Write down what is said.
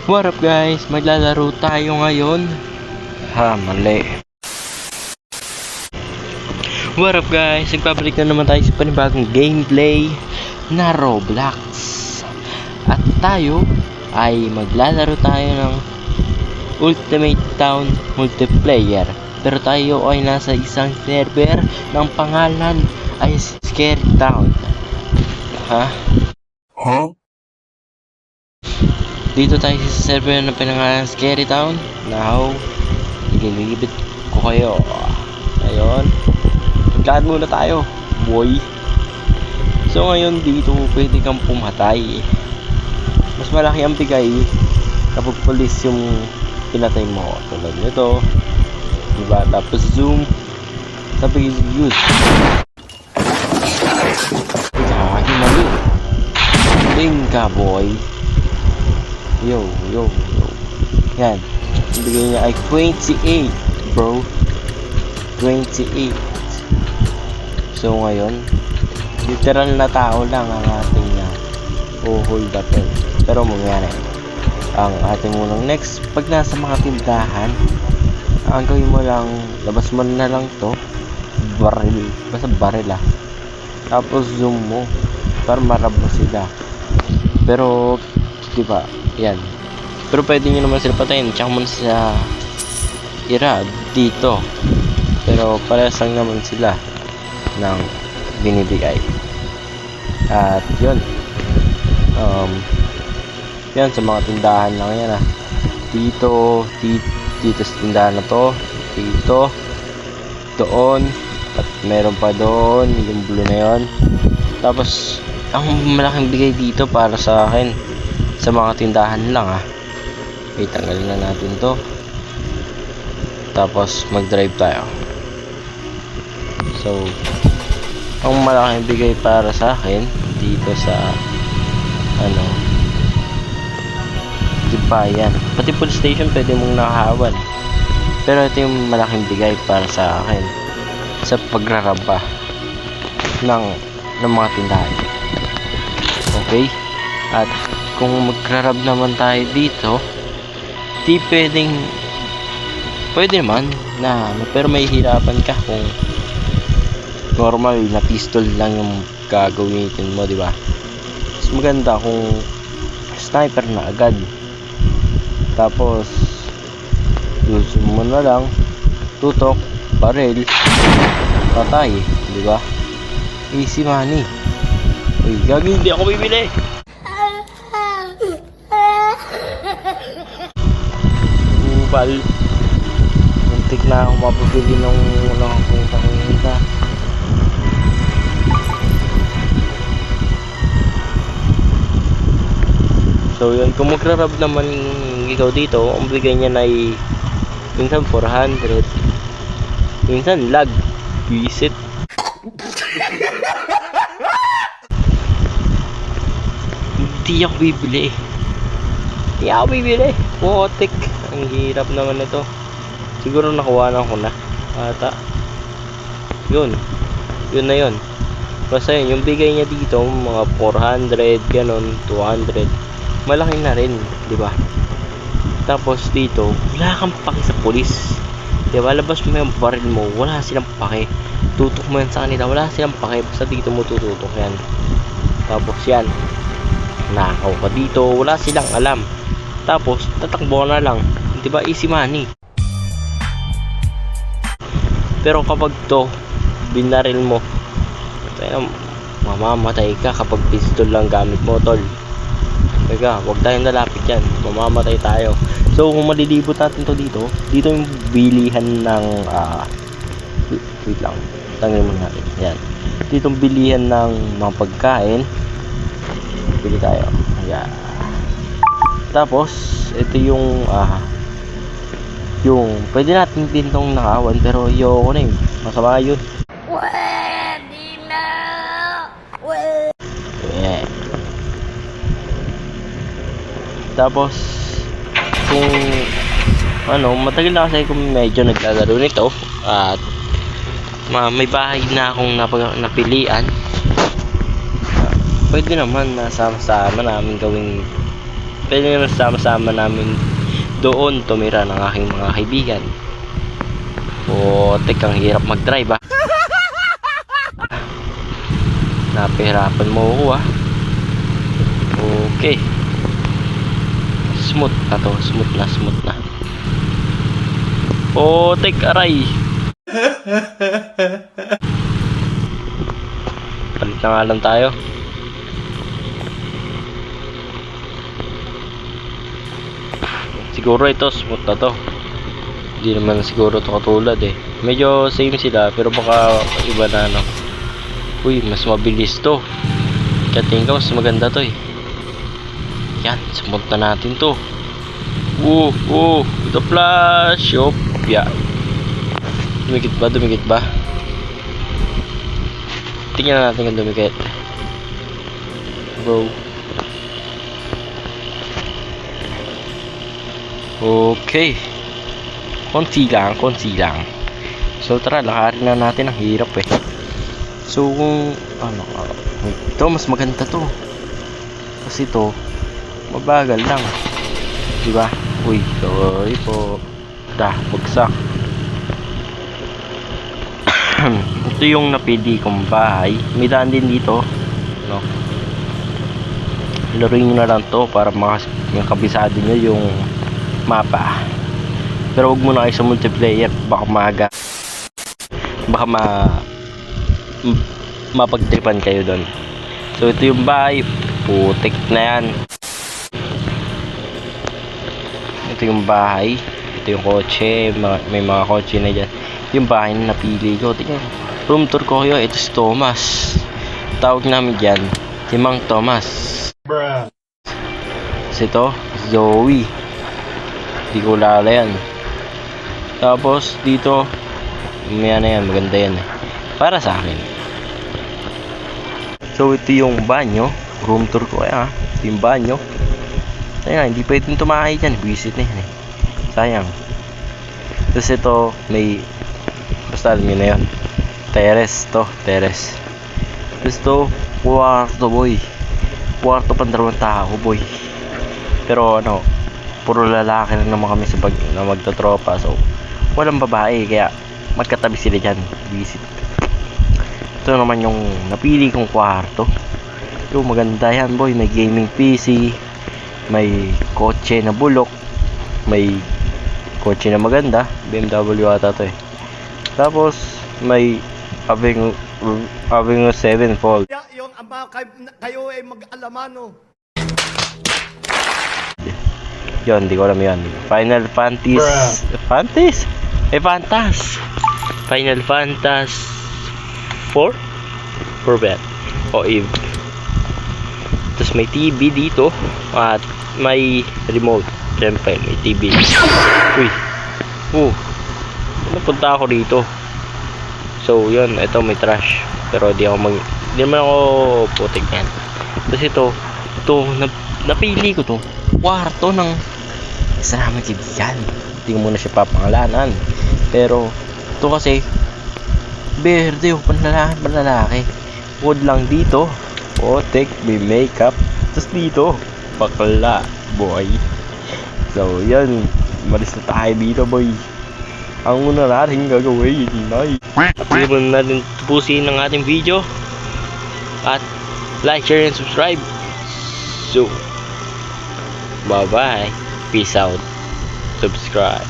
What up guys? Maglalaro tayo ngayon. Mali. What up guys? Nagpabalik na naman tayo sa panibagong gameplay na Roblox. At tayo ay maglalaro tayo ng Ultimate Town Multiplayer. Pero tayo ay nasa isang server ng pangalan ay Scary Town. Dito tayo sa server ng pinangalan Scary Town. Now, ililibit ko kayo. Ayun. Maglaan muna tayo, boy. So ngayon dito pwede kang pumatay. Mas malaki ang bigay kapag police yung pinatay mo. Tulad nito, diba? Tapos zoom, sabi use. Mali. Ding ka, boy. Yo. Yan. Ang bigay niya ay 28, bro. 28. So ngayon, literal na tao lang ang ating hold up. Pero mangyari, ang ating munang next, pag nasa mga tindahan, ang gawin mo lang, labas mo na lang to, baril, basta baril tapos zoom mo, para marab mo sila. Pero, diba, yan. Pero pwede nyo naman sila patayin, tsaka mo sa ira dito. Pero parehas lang naman sila ng binibigay. At yun, yan sa mga tindahan lang yan dito sa tindahan na to, dito, doon, at meron pa doon yung blue na yon. Tapos ang malaking bigay dito para sa akin sa mga tindahan lang okay, tanggalin na natin to, tapos mag drive tayo. So ang malaking bigay para sa akin dito sa Bayan, pati police station pwede mong nakahawan, pero ito yung malaking bigay para sa akin sa pagraraba ng mga tindahan. Okay, at kung magrarab naman tayo dito, pwede naman na pero may hirapan ka kung normal na pistol lang yung gagawin mo, di ba? Mas maganda kung sniper na agad, tapos use mo na lang tutok, baril, patay, di ba? Easy money. Uy, gagi, hindi ako bibili. Upal, muntik na ako mapabili ng walang punta. So yun, kung magrarab naman ikaw dito, ang bigay niya na ay minsan 400, minsan lag, visit. Hindi ako bibili. Putik, ang hirap naman ito. Siguro nakuha ko na ata. Yun na yun. Basta yun, yung bigay niya dito mga 400, ganon, 200, malaki na rin, di ba? Tapos dito, wala kang pake sa pulis, di ba? Labas mo yung baril mo, wala silang pake. Tutok mo yan sa kanila, wala silang pake. Basta dito mo tututok yan. Tapos yan, nakaw ka dito, wala silang alam. Tapos tatakbo na lang, di ba? Easy money. Pero kapag to binaril mo, mamamatay ka kapag pistol lang gamit mo, tol. Teka, huwag tayong lalapit yan, mamamatay tayo. So kung malilibot natin to dito yung bilihan ng wait lang, tanggalin mo natin yan. Dito yung bilihan ng mga pagkain, bili tayo. Ayan. Tapos ito yung pwede natin din tong nakawan, pero ayoko na yun, masama yun. Tapos kung matagal na kasi kung medyo naglalaro nito, at may bahay na akong napilian, pwede naman na sama-sama namin gawing pwede naman sama-sama namin doon tumira ng aking mga kaibigan. Putik, ang hirap mag-drive ah. Napihirapan mo ako ah. Okay. Smooth na to, smooth na. Putik, aray. Palit na nga lang tayo. Siguro ito smooth na to. Hindi naman siguro to katulad eh. Medyo same sila pero baka iba na ano. Uy, mas mabilis to. Katingin ko mas maganda to eh. Yan, smooth na natin to. Ito flash. Yup, yeah. Dumikit ba? Tingnan natin kung dumikit. Bro. Okay. Konti lang. So tara, lakarin na natin, ang hirap eh. So kung ano, ito mas maganda to. Kasi to mabagal lang. Diba? Uy, sorry po. Bagsak. Ito yung napili kong bahay. May daan din dito, no? Laruin nyo na lang to para makabisado nyo yung mapa. Pero huwag muna kayo sa multiplayer, baka mapagtripan kayo doon. So ito yung bahay. Putik na yan. Ito yung bahay. Ito yung kotse. May mga kotse na dyan. Yung bahay na napili ko. Tingnan. Room tour ko kayo. Ito si Thomas. Tawag namin dyan si Mang Thomas. Kasi ito Zoe. Hindi ko lala yan. Tapos dito yan na yan. Maganda yan eh. Para sa akin. So ito yung banyo. Room tour ko kaya. Ito yung banyo. Sayang, hindi pwedeng tumahay dyan. Visit na yan eh. Sayang. Tapos ito may, basta alam nyo na yun, terrace. Terrace. Tapos ito kwarto boy. Kwarto pang 2 tao boy. Pero ano, puro lalaki lang naman kami sa na magtatropa. So walang babae, kaya magkatabi sila dyan. Visit. Ito naman yung napili kong kwarto. Ito maganda yan boy. May gaming PC, may kotse na bulok, may kotse na maganda, BMW ata to eh. Tapos may Avenue 7 Fold. Yung kayo ay mag-alamano. Yun, hindi ko alam yun. Final Fantas. Final Fantas 4? Corvette. O Eve. Tapos may TV dito. At may remote. Siyempre, may TV. Uy. Napunta ako dito. So, yun. Ito may trash. Pero di naman ako putik yan. Tapos ito napili ko to. Kwarto ng isa namin kaibigan. Hindi ko muna siya papangalanan. Pero ito kasi berde o panlalaki. Wood lang dito. Putik, may makeup. Tapos dito bakla boy. So yan, malis na tayo dito boy. Ang una natin gagawin ay hindi mo natin tupusin ang ating video. At like, share, and subscribe. So bye bye. Peace out. Subscribe.